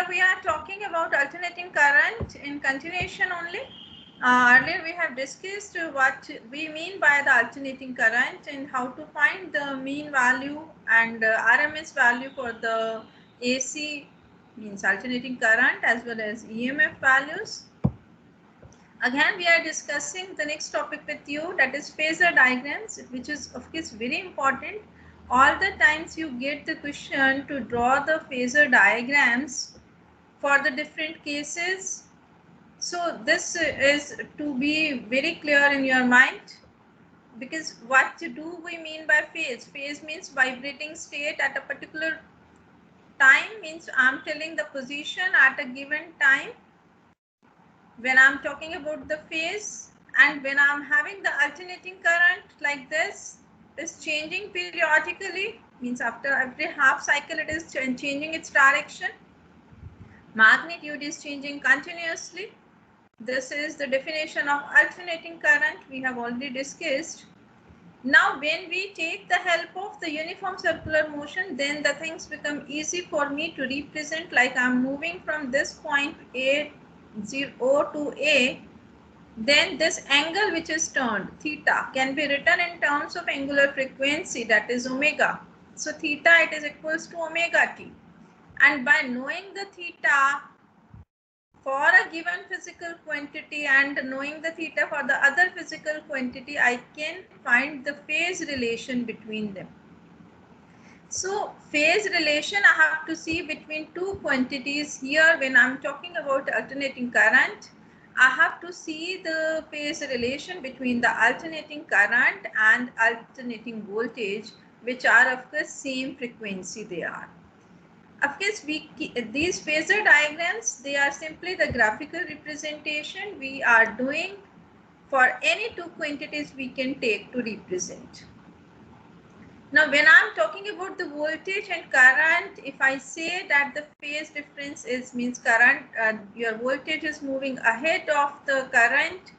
we are talking about alternating current in continuation only. Earlier we have discussed what we mean by the alternating current and how to find the mean value and RMS value for the AC, means alternating current, as well as EMF values. Again, we are discussing the next topic with you, that is phasor diagrams, which is of course very important. All the times you get the question to draw the phasor diagrams for the different cases. So this is to be very clear in your mind, because what do we mean by phase? Phase means vibrating state at a particular time, means I'm telling the position at a given time when I'm talking about the phase. And when I'm having the alternating current like this is changing periodically, means after every half cycle it is changing its direction. Magnitude is changing continuously. This is the definition of alternating current we have already discussed. Now when we take the help of the uniform circular motion, then the things become easy for me to represent, like I'm moving from this point O to A. Then this angle which is turned, theta, can be written in terms of angular frequency, that is omega. So theta, it is equals to omega t. And by knowing the theta for a given physical quantity and knowing the theta for the other physical quantity, I can find the phase relation between them. So phase relation I have to see between two quantities. Here when I'm talking about alternating current, I have to see the phase relation between the alternating current and alternating voltage, which are of course same frequency they are. Of course, these phasor diagrams, they are simply the graphical representation we are doing for any two quantities we can take to represent. Now, when I'm talking about the voltage and current, if I say that the phase difference is means current, your voltage is moving ahead of the current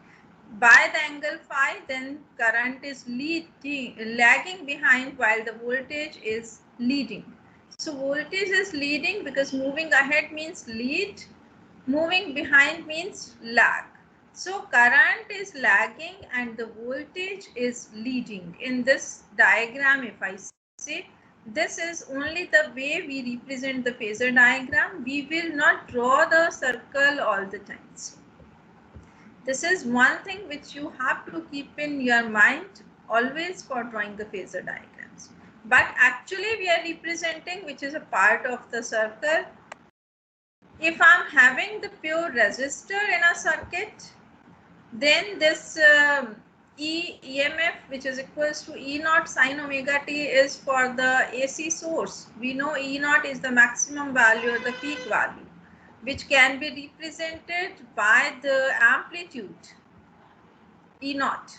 by the angle phi, then current is lagging behind while the voltage is leading. So voltage is leading because moving ahead means lead, moving behind means lag. So current is lagging and the voltage is leading. In this diagram, if I say, this is only the way we represent the phasor diagram. We will not draw the circle all the times. This is one thing which you have to keep in your mind always for drawing the phasor diagrams. But actually we are representing, which is a part of the circle. If I'm having the pure resistor in a circuit, then this EMF, which is equals to E naught sine omega t, is for the AC source. We know E naught is the maximum value or the peak value, which can be represented by the amplitude E naught.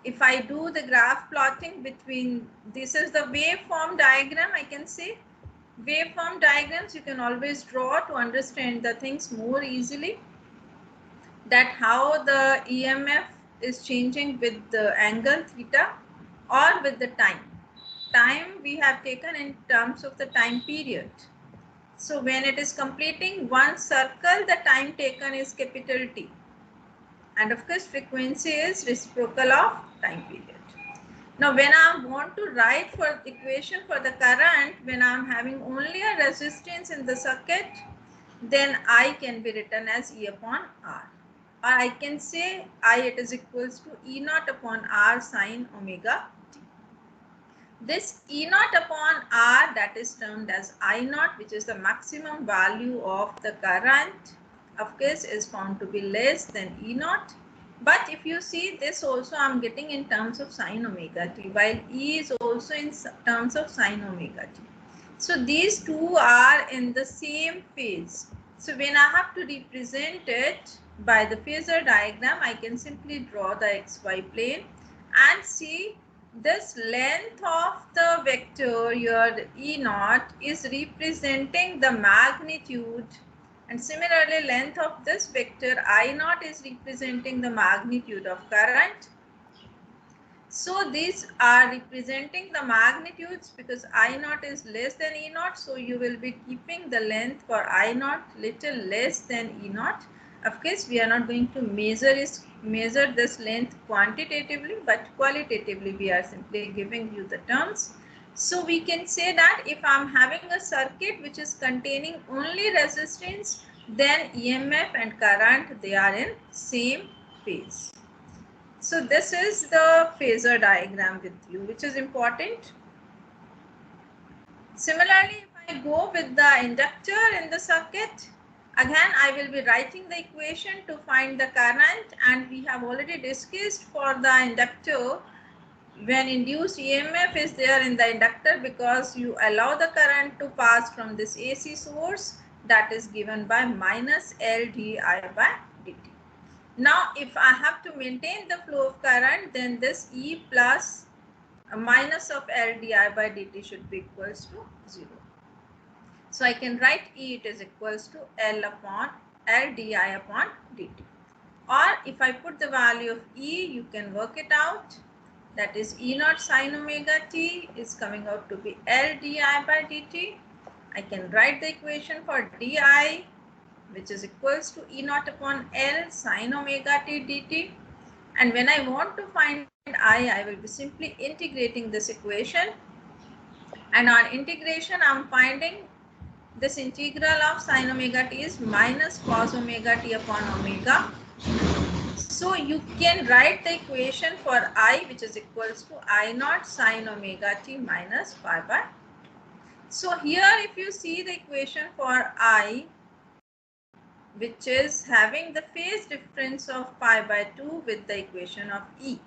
If I do the graph plotting between, this is the waveform diagram, I can say. Waveform diagrams you can always draw to understand the things more easily, that how the EMF is changing with the angle theta or with the time. Time we have taken in terms of the time period. So when it is completing one circle, the time taken is capital T. And of course, frequency is reciprocal of time period. Now, when I want to write for equation for the current, when I am having only a resistance in the circuit, then I can be written as E upon R. Or I can say I, it is equals to E naught upon R sine omega t. This E naught upon R, that is termed as I naught, which is the maximum value of the current, of course is found to be less than E naught. But if you see this also, I am getting in terms of sine omega t, while E is also in terms of sine omega t. So these two are in the same phase. So when I have to represent it by the phasor diagram, I can simply draw the xy plane and see this length of the vector, your E naught, is representing the magnitude, and similarly length of this vector I naught is representing the magnitude of current. So these are representing the magnitudes because I naught is less than E naught. So you will be keeping the length for I naught little less than E naught. Of course, we are not going to measure this length quantitatively, but qualitatively we are simply giving you the terms. So we can say that if I am having a circuit which is containing only resistance, then EMF and current, they are in same phase. So this is the phasor diagram with you, which is important. Similarly, if I go with the inductor in the circuit, again I will be writing the equation to find the current, and we have already discussed for the inductor when induced EMF is there in the inductor because you allow the current to pass from this AC source, that is given by minus L di by dt. Now, if I have to maintain the flow of current, then this E plus minus of L di by dt should be equals to 0. So I can write E, it is equals to L upon L di upon dt. Or if I put the value of E, you can work it out. That is E naught sine omega t is coming out to be L di by dt. I can write the equation for di, which is equals to E naught upon L sine omega t dt. And when I want to find I will be simply integrating this equation. And on integration, I'm finding this integral of sine omega t is minus cos omega t upon omega. So you can write the equation for I, which is equals to I naught sine omega t minus pi by. So here if you see the equation for I, which is having the phase difference of pi by 2 with the equation of E.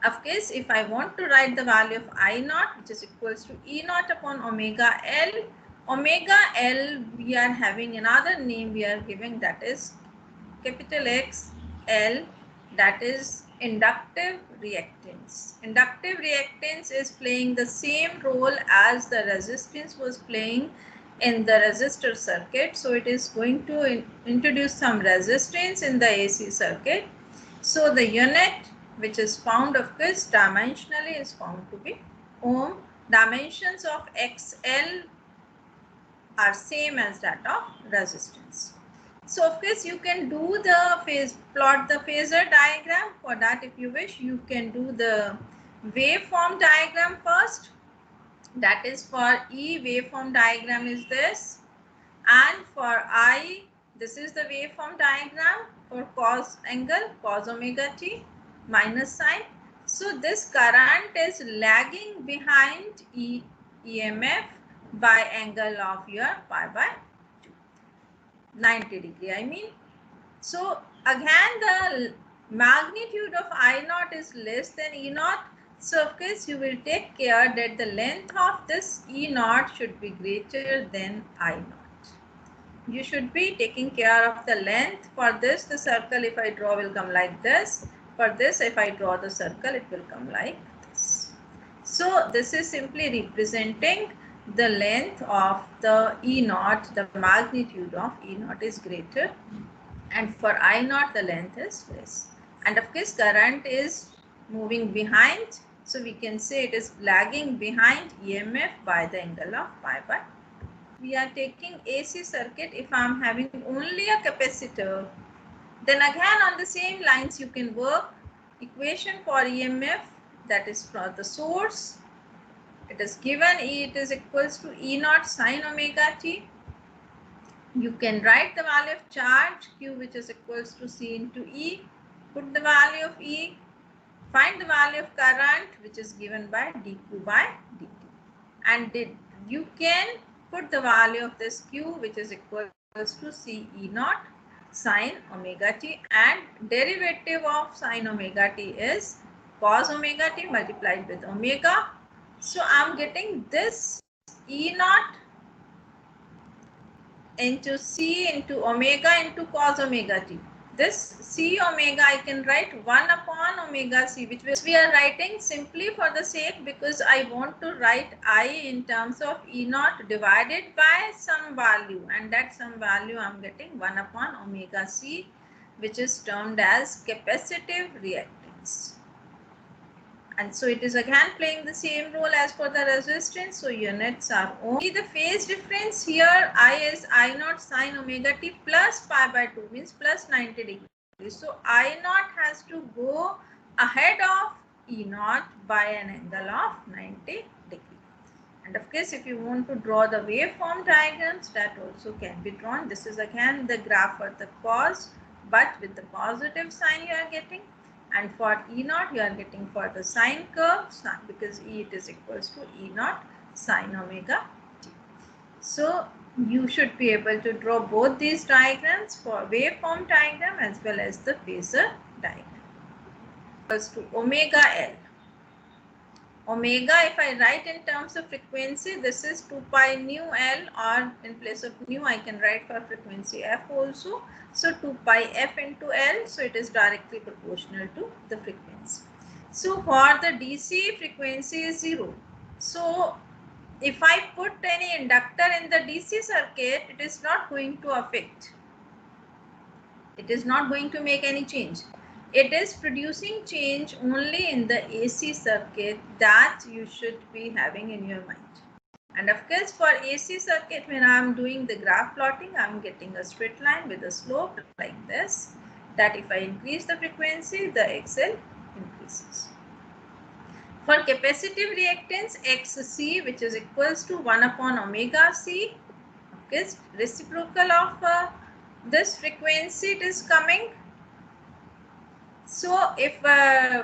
Of course, if I want to write the value of I naught, which is equals to E naught upon omega L, we are having another name we are giving, that is capital X L, that is inductive reactance. Inductive reactance is playing the same role as the resistance was playing in the resistor circuit. So it is going to introduce some resistance in the AC circuit. So the unit which is found, of course, dimensionally is found to be ohm. Dimensions of XL are same as that of resistance. So of course you can do the plot the phasor diagram. For that, if you wish, you can do the waveform diagram first. That is for E, waveform diagram is this, and for I, this is the waveform diagram for cos angle, cos omega t minus sign. So this current is lagging behind EMF by angle of your pi by 90 degree, I mean. So again the magnitude of I naught is less than E naught. So of course you will take care that the length of this E naught should be greater than I naught. You should be taking care of the length. For this, the circle if I draw will come like this. For this, if I draw the circle, it will come like this. So this is simply representing the length of the E naught. The magnitude of E naught is greater, and for I naught the length is less. And of course current is moving behind, so we can say it is lagging behind EMF by the angle of pi by. We are taking AC circuit. If I am having only a capacitor, then again on the same lines you can work. Equation for EMF, that is for the source, it is given E, it is equals to E naught sine omega t. You can write the value of charge Q, which is equals to C into E. Put the value of E. Find the value of current, which is given by dQ by dt. And you can put the value of this Q, which is equals to C E naught sine omega t, and derivative of sine omega t is cos omega t multiplied with omega. So I am getting this E naught into C into omega into cos omega t. This C omega I can write 1 upon omega C, which we are writing simply for the sake because I want to write I in terms of E naught divided by some value, and that some value I am getting 1 upon omega C, which is termed as capacitive reactance. And so it is again playing the same role as for the resistance. So units are ohm. See the phase difference here, I is I naught sine omega t plus pi by 2 means plus 90 degrees. So I naught has to go ahead of E naught by an angle of 90 degrees. And of course, if you want to draw the waveform diagrams, that also can be drawn. This is again the graph for the cos, but with the positive sign you are getting. And for E naught, you are getting for the sine curve, because E it is equals to E naught sine omega t. So you should be able to draw both these diagrams for waveform diagram as well as the phasor diagram. Equals to omega L. Omega, if I write in terms of frequency, this is 2 pi nu L, or in place of nu I can write for frequency f also. So 2 pi f into L, so it is directly proportional to the frequency. So for the DC, frequency is 0. So if I put any inductor in the DC circuit, it is not going to affect. It is not going to make any change. It is producing change only in the AC circuit that you should be having in your mind. And of course, for AC circuit, when I am doing the graph plotting, I am getting a straight line with a slope like this, that if I increase the frequency, the XL increases. For capacitive reactance, XC, which is equals to 1 upon omega C, okay, reciprocal of this frequency it is coming. So if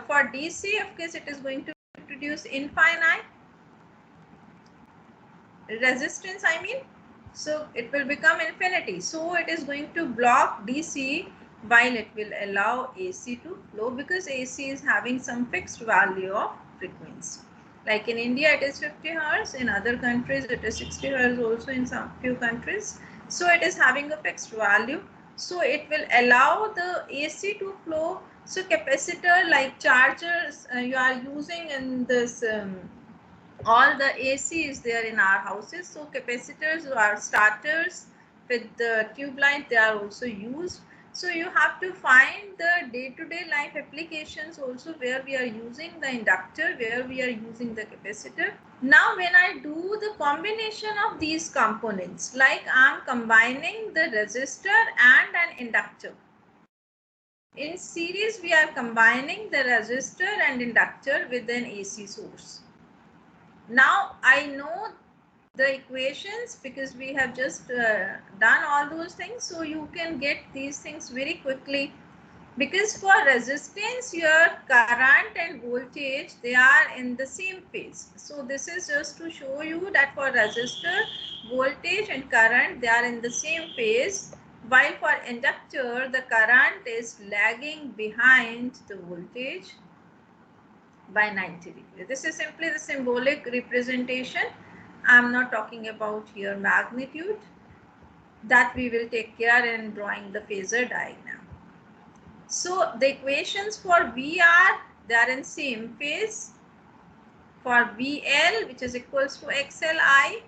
for DC, of course, it is going to produce infinite resistance, I mean, so it will become infinity. So it is going to block DC while it will allow AC to flow, because AC is having some fixed value of frequency. Like in India, it is 50 Hz. In other countries, it is 60 Hz also in some few countries. So it is having a fixed value. So it will allow the AC to flow. So capacitor like chargers you are using in this, all the AC is there in our houses. So capacitors or starters with the tube light, they are also used. So you have to find the day-to-day life applications also where we are using the inductor, where we are using the capacitor. Now when I do the combination of these components, like I am combining the resistor and an inductor. In series, we are combining the resistor and inductor with an AC source. Now I know the equations because we have just done all those things, so you can get these things very quickly, because for resistance your current and voltage, they are in the same phase. So this is just to show you that for resistor, voltage and current, they are in the same phase, while for inductor the current is lagging behind the voltage by 90 degrees. This is simply the symbolic representation. I am not talking about here magnitude. That we will take care in drawing the phasor diagram. So the equations for VR, they are in same phase. For VL, which is equals to XLI,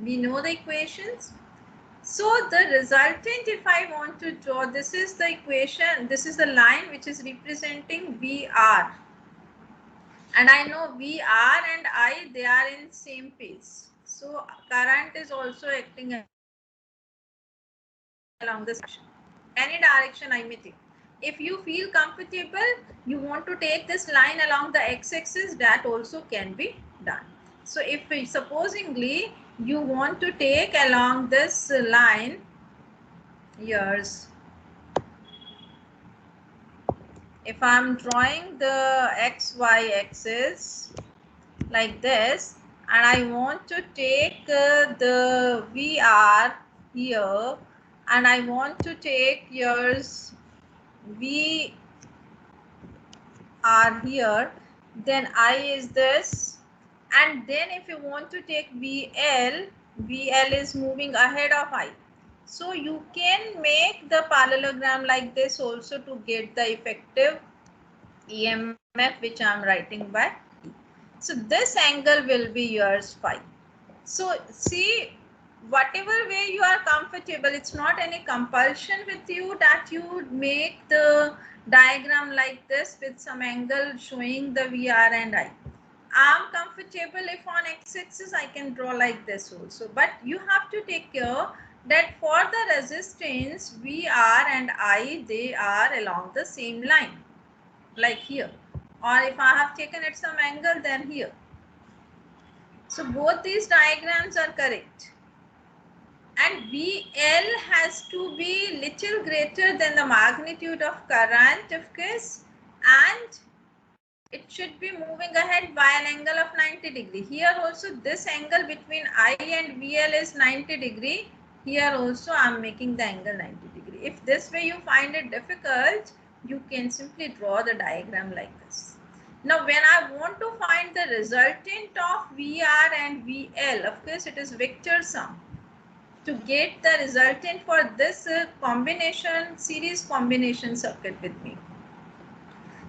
we know the equations. So the resultant, if I want to draw, this is the equation, this is the line which is representing VR. And I know VR and I, they are in same phase. So current is also acting along this direction. Any direction I may take. If you feel comfortable, you want to take this line along the x-axis, that also can be done. So if supposingly you want to take along this line, yours, if I'm drawing the xy axis like this, and I want to take the VR here, and I want to take yours V are here, then I is this, and then if you want to take VL is moving ahead of I. So you can make the parallelogram like this also to get the effective EMF which I am writing by E. So this angle will be yours phi. So see, whatever way you are comfortable. It's not any compulsion with you that you make the diagram like this with some angle showing the VR and I. I'm comfortable if on x-axis I can draw like this also, but you have to take care that for the resistance VR and I, they are along the same line, like here, or if I have taken at some angle, then here. So both these diagrams are correct, and VL has to be little greater than the magnitude of current, of course, and it should be moving ahead by an angle of 90 degree. Here also this angle between I and VL is 90 degree. Here also I am making the angle 90 degree. If this way you find it difficult, you can simply draw the diagram like this. Now when I want to find the resultant of VR and VL, of course it is vector sum. To get the resultant for this combination, series combination circuit with me.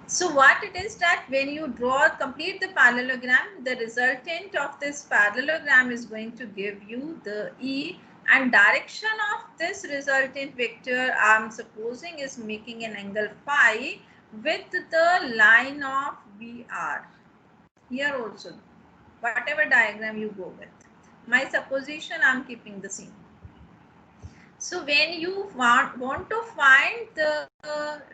So what it is that when you complete the parallelogram, the resultant of this parallelogram is going to give you the E, and direction of this resultant vector I am supposing is making an angle phi with the line of VR. Here also, whatever diagram you go with. My supposition I am keeping the same. So when you want to find the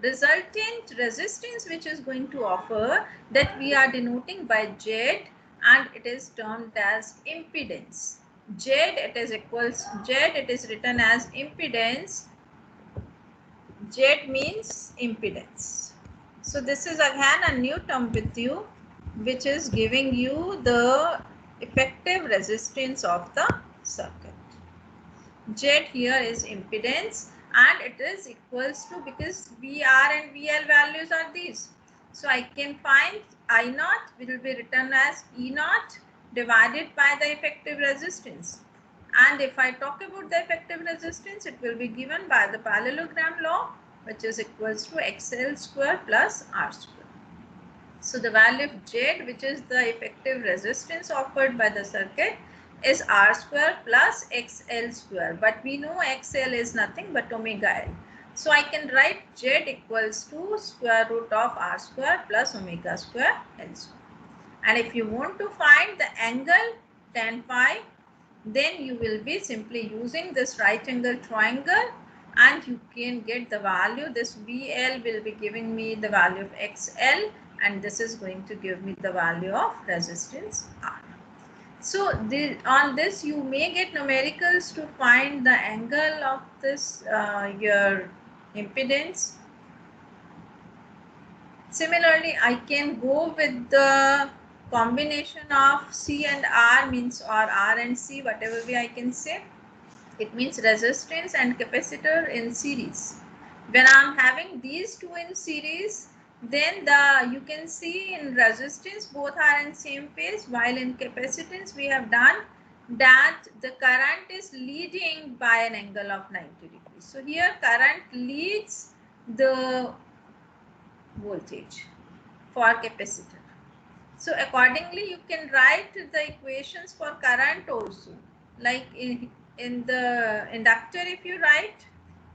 resultant resistance which is going to offer, that we are denoting by Z, and it is termed as impedance. Z, it is equals Z, it is written as impedance. Z means impedance. So this is again a new term with you, which is giving you the effective resistance of the circuit. Z here is impedance, and it is equals to, because VR and VL values are these. So I can find I naught will be written as E naught divided by the effective resistance. And if I talk about the effective resistance, it will be given by the parallelogram law, which is equals to XL square plus R square. So the value of Z, which is the effective resistance offered by the circuit, is R square plus XL square, but we know XL is nothing but omega L. So I can write Z equals to square root of R square plus omega square L square. And if you want to find the angle tan phi, then you will be simply using this right angle triangle, and you can get the value. This VL will be giving me the value of XL, and this is going to give me the value of resistance R. So on this you may get numericals to find the angle of this your impedance. Similarly, I can go with the combination of C and R, means, or R and C, whatever way I can say. It means resistance and capacitor in series. When I am having these two in series, then you can see in resistance both are in same phase, while in capacitance we have done that the current is leading by an angle of 90 degrees. So here current leads the voltage for capacitor. So accordingly you can write the equations for current also, like in the inductor if you write,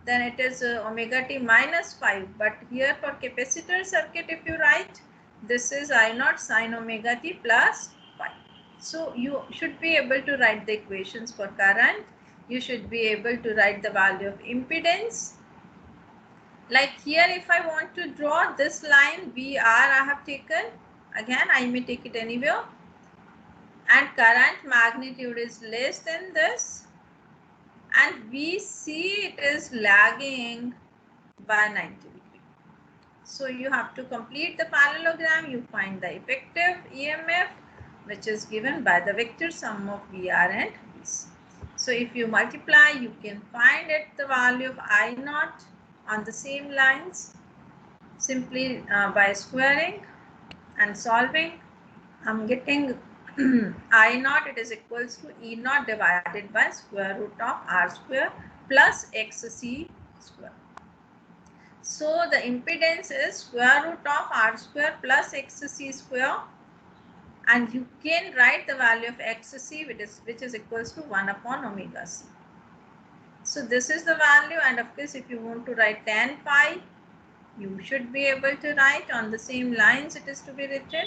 then it is omega t minus 5, but here for capacitor circuit if you write, this is I naught sine omega t plus 5. So you should be able to write the equations for current. You should be able to write the value of impedance. Like here, if I want to draw this line VR I have taken, again I may take it anywhere, and current magnitude is less than this, and we see it is lagging by 90 degree. So you have to complete the parallelogram, you find the effective EMF, which is given by the vector sum of VR and VC. So if you multiply, you can find it the value of I naught on the same lines, simply by squaring and solving. I'm getting I naught, it is equals to E naught divided by square root of R square plus XC square. So the impedance is square root of R square plus XC square, and you can write the value of XC, which is equals to 1 upon omega C. So this is the value, and of course if you want to write tan pi, you should be able to write on the same lines it is to be written.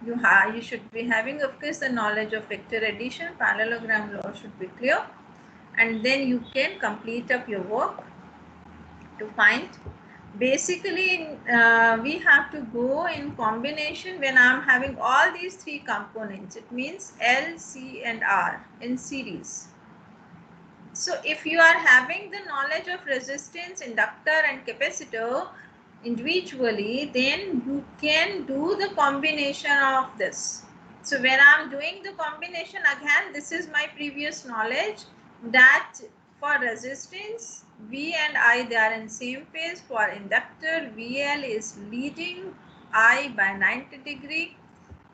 You should be having, of course, the knowledge of vector addition. Parallelogram law should be clear, and then you can complete up your work to find. Basically, we have to go in combination when I'm having all these three components. It means L, C and R in series. So if you are having the knowledge of resistance, inductor and capacitor individually, then you can do the combination of this. So when I'm doing the combination, again, this is my previous knowledge that for resistance, V and I, they are in same phase. For inductor, VL is leading I by 90 degree,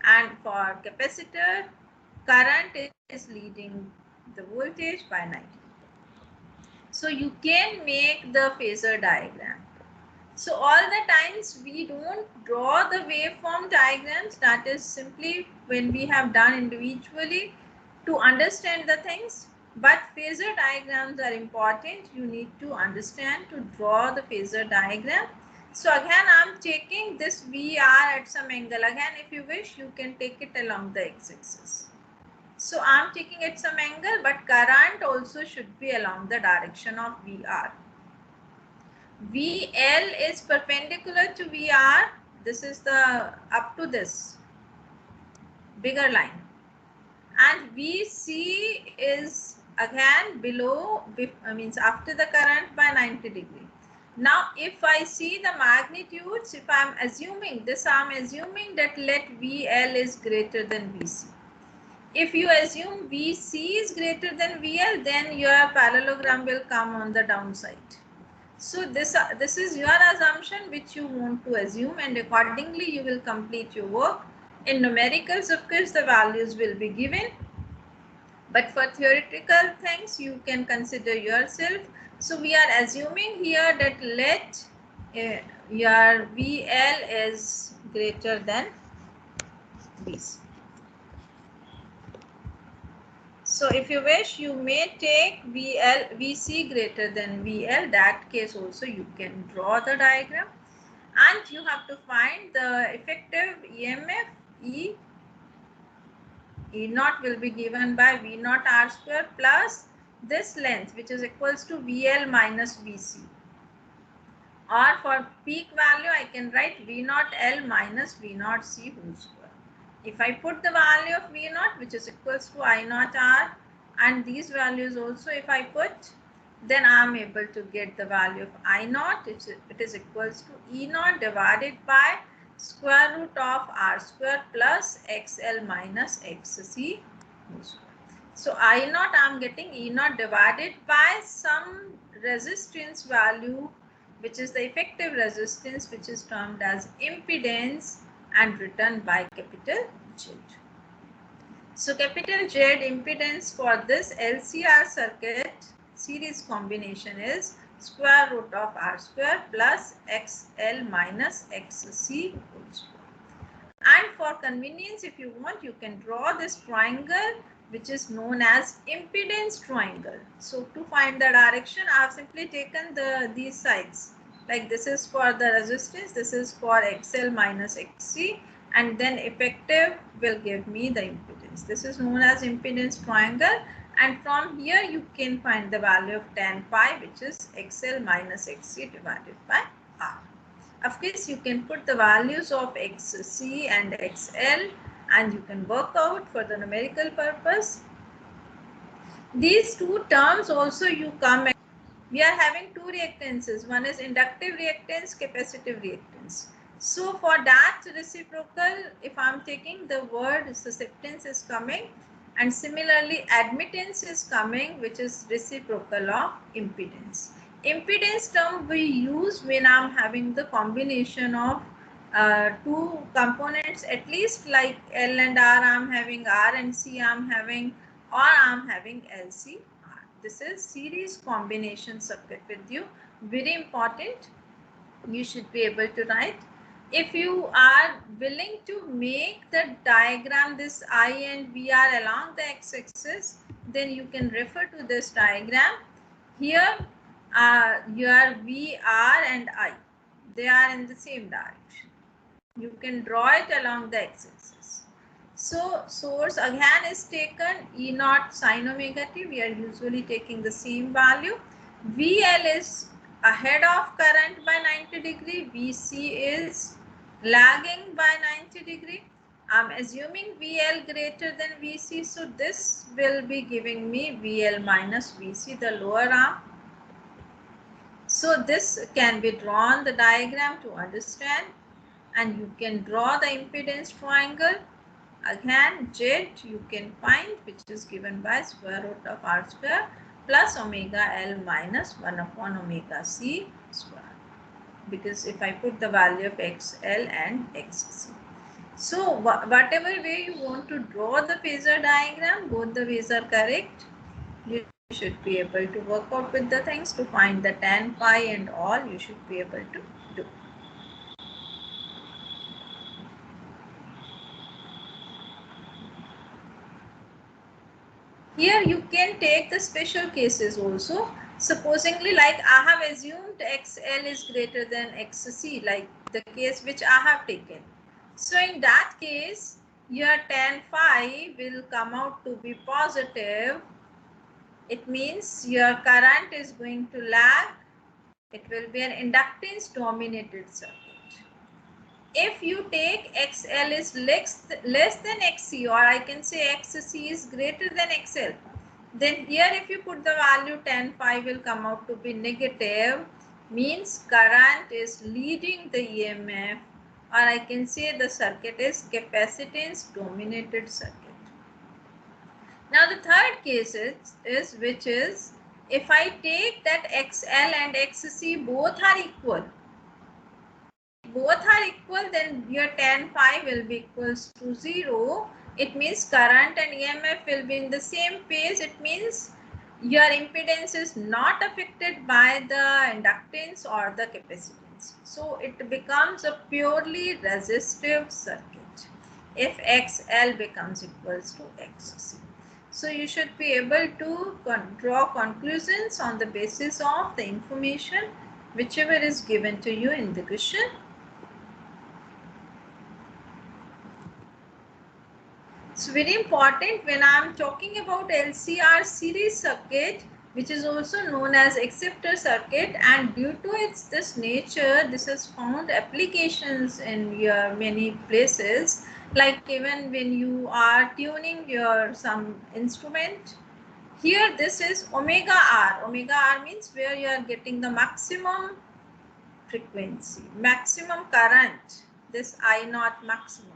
and for capacitor, current is leading the voltage by 90. So you can make the phasor diagram. So all the times we don't draw the waveform diagrams, that is simply when we have done individually to understand the things. But phasor diagrams are important. You need to understand to draw the phasor diagram. So again, I'm taking this VR at some angle. Again, if you wish, you can take it along the x-axis. So I'm taking it some angle, but current also should be along the direction of VR. VL is perpendicular to VR. This is the up to this bigger line, and VC is again below, means after the current by 90 degree. Now if I see the magnitudes, if I'm assuming this, I'm assuming that let VL is greater than VC. If you assume VC is greater than VL, then your parallelogram will come on the downside. So this is your assumption which you want to assume, and accordingly you will complete your work. In numericals, of course, the values will be given, but for theoretical things you can consider yourself. So we are assuming here that let your VL is greater than VC. So if you wish, you may take VC greater than VL. That case also you can draw the diagram, and you have to find the effective EMF. E naught will be given by V naught R square plus this length, which is equals to VL minus VC. Or for peak value, I can write V naught L minus V naught C whole square. If I put the value of V naught, which is equals to I naught R, and these values also if I put, then I am able to get the value of I naught. It is equals to E naught divided by square root of R square plus XL minus XC whole square. So I naught, I am getting E naught divided by some resistance value, which is the effective resistance, which is termed as impedance and written by capital Z. So capital Z impedance for this LCR circuit series combination is square root of R square plus XL minus XC whole square. And for convenience, if you want, you can draw this triangle which is known as impedance triangle. So to find the direction, I have simply taken these sides. Like this is for the resistance, this is for XL minus XC, and then effective will give me the impedance. This is known as impedance triangle, and from here you can find the value of tan pi, which is XL minus XC divided by R. Of course, you can put the values of XC and XL, and you can work out for the numerical purpose. These two terms also you come. We are having two reactances. One is inductive reactance, capacitive reactance. So for that reciprocal, if I am taking the word susceptance is coming, and similarly admittance is coming, which is reciprocal of impedance. Impedance term we use when I am having the combination of two components, at least like L and R, I am having R and C, I am having, or I am having LC. This is series combination circuit with you. Very important. You should be able to write. if you are willing to make the diagram, this I and VR along the x-axis, then you can refer to this diagram. Here your VR and I, they are in the same direction. You can draw it along the x-axis. So source again is taken E naught sine omega t. We are usually taking the same value. VL is ahead of current by 90 degree. VC is lagging by 90 degree. I'm assuming VL greater than VC. So this will be giving me VL minus VC, the lower arm. So this can be drawn the diagram to understand, and you can draw the impedance triangle. Again, Z you can find, which is given by square root of R square plus omega L minus 1 upon omega C square. Because if I put the value of XL and XC. So whatever way you want to draw the phasor diagram, both the ways are correct. You should be able to work out with the things to find the tan phi and all. You should be able to do. Here you can take the special cases also. Supposingly, like I have assumed XL is greater than XC, like the case which I have taken. So in that case, your tan phi will come out to be positive. It means your current is going to lag. It will be an inductance dominated circuit. If you take XL is less than XC, or I can say XC is greater than XL, then here if you put the value tan phi will come out to be negative, means current is leading the EMF, or I can say the circuit is capacitance dominated circuit. Now the third case is which is if I take that XL and XC both are equal, then your tan phi will be equals to 0. It means current and EMF will be in the same phase. It means your impedance is not affected by the inductance or the capacitance. So it becomes a purely resistive circuit if XL becomes equals to XC. So you should be able to draw conclusions on the basis of the information whichever is given to you in the question. It's very important when I am talking about LCR series circuit, which is also known as acceptor circuit, and due to its this nature, this has found applications in your many places, like even when you are tuning your some instrument. Here this is omega R. Omega R means where you are getting the maximum frequency, maximum current, this I naught maximum.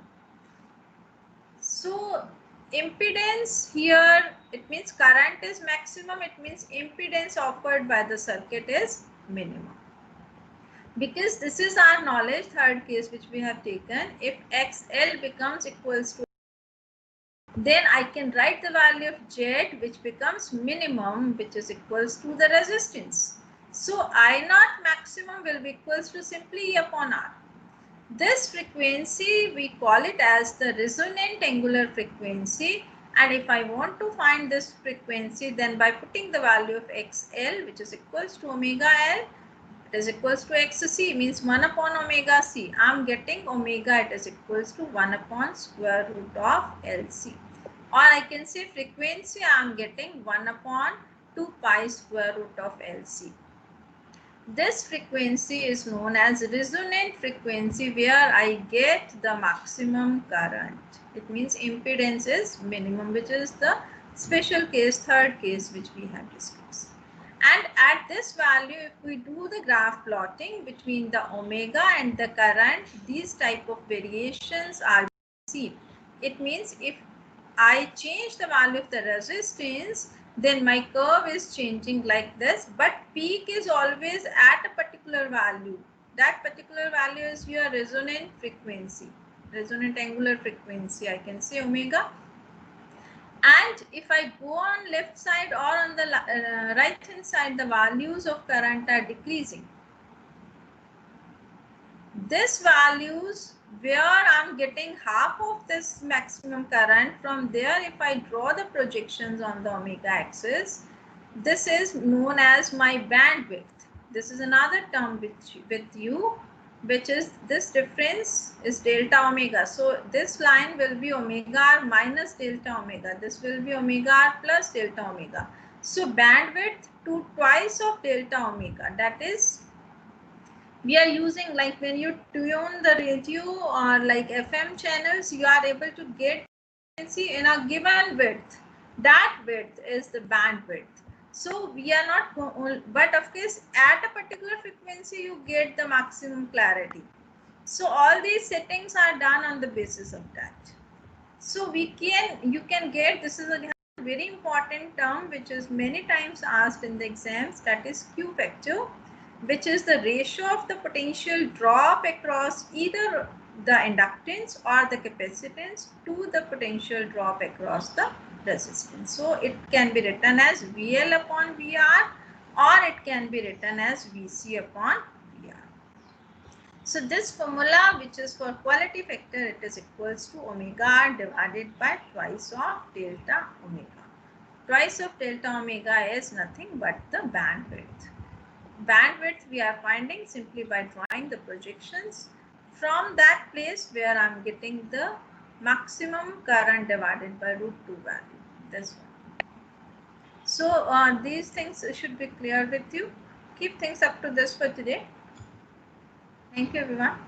So impedance here, it means current is maximum, it means impedance offered by the circuit is minimum. Because this is our knowledge, third case which we have taken, if XL becomes equals to, then I can write the value of Z which becomes minimum, which is equals to the resistance. So I naught maximum will be equals to simply E upon R. This frequency we call it as the resonant angular frequency, and if I want to find this frequency, then by putting the value of XL which is equals to omega L, it is equals to XC, means 1 upon omega C. I am getting omega, it is equals to 1 upon square root of LC, or I can say frequency I am getting 1 upon 2 pi square root of LC. This frequency is known as resonant frequency, where I get the maximum current. It means impedance is minimum, which is the special case, third case which we have discussed. And at this value, if we do the graph plotting between the omega and the current, these type of variations are seen. It means if I change the value of the resistance, then my curve is changing like this, but peak is always at a particular value. That particular value is your resonant frequency, resonant angular frequency, I can say omega. And if I go on left side or on the right hand side, the values of current are decreasing. this values where I'm getting half of this maximum current, from there if I draw the projections on the omega axis, this is known as my bandwidth. This is another term with you, which is this difference is delta omega. So this line will be omega r minus delta omega. This will be omega r plus delta omega. So bandwidth to twice of delta omega, that is, we are using, like when you tune the radio or like FM channels, you are able to get frequency in a given width. That width is the bandwidth. So we are not, but of course at a particular frequency you get the maximum clarity. So all these settings are done on the basis of that. So you can get, this is a very important term which is many times asked in the exams, that is Q factor, which is the ratio of the potential drop across either the inductance or the capacitance to the potential drop across the resistance. So it can be written as VL upon VR, or it can be written as VC upon VR. So this formula, which is for quality factor, it is equals to omega r divided by twice of delta omega. Twice of delta omega is nothing but the bandwidth. Bandwidth we are finding simply by drawing the projections from that place where I am getting the maximum current divided by √2 value. This one. So these things should be clear with you. Keep things up to this for today. Thank you everyone.